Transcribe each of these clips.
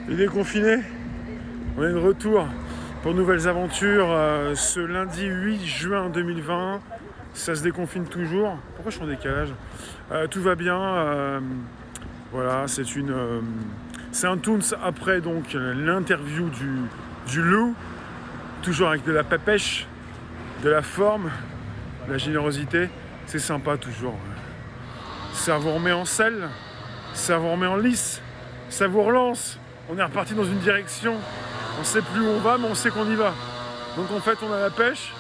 Les déconfinés, on est de retour pour de nouvelles aventures ce lundi 8 juin 2020. Ça se déconfine toujours. Pourquoi je suis en décalage? Tout va bien. Voilà, c'est un Toons après donc l'interview du loup, toujours avec de la pêche, de la forme, de la générosité. C'est sympa toujours. Ça vous remet en selle, ça vous remet en lice, ça vous relance. On est reparti dans une direction. On ne sait plus où on va, mais on sait qu'on y va. Donc en fait, on a la pêche.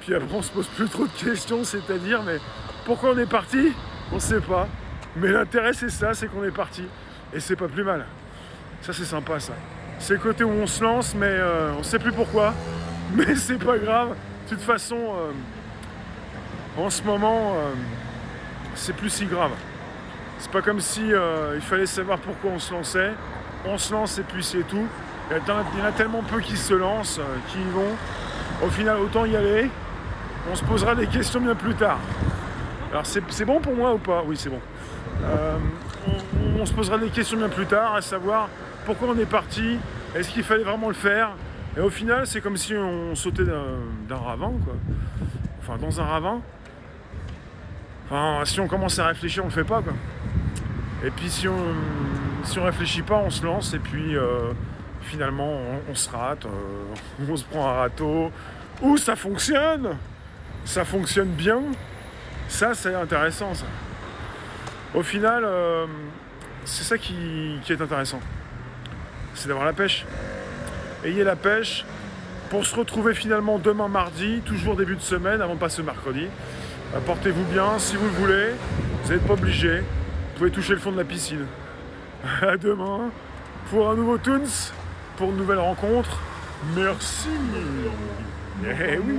Puis après, on se pose plus trop de questions, c'est-à-dire, mais pourquoi on est parti? On ne sait pas. Mais l'intérêt, c'est ça, c'est qu'on est parti. Et c'est pas plus mal. Ça, c'est sympa, ça. C'est le côté où on se lance, mais on ne sait plus pourquoi. Mais c'est pas grave. De toute façon, en ce moment, c'est plus si grave. C'est pas comme si il fallait savoir pourquoi on se lançait. On se lance et puis c'est tout. Il y en a tellement peu qui se lancent, qui y vont. Au final, autant y aller. On se posera des questions bien plus tard. Alors c'est bon pour moi ou pas? Oui, c'est bon. On se posera des questions bien plus tard, à savoir pourquoi on est parti, est-ce qu'il fallait vraiment le faire? Et au final, c'est comme si on sautait d'un ravin, quoi. Enfin, dans un ravin. Enfin, si on commence à réfléchir, on le fait pas, quoi. Et puis si on réfléchit pas, on se lance et puis finalement on se rate, on se prend un râteau. Ou ça fonctionne bien. Ça, c'est intéressant, ça. Au final, c'est ça qui est intéressant. C'est d'avoir la pêche. Ayez la pêche pour se retrouver finalement demain mardi, toujours début de semaine, avant de passer mercredi. Portez-vous bien si vous le voulez. Vous n'êtes pas obligé. Vous pouvez toucher le fond de la piscine. À demain pour un nouveau Toons, pour une nouvelle rencontre. Merci. Eh oui.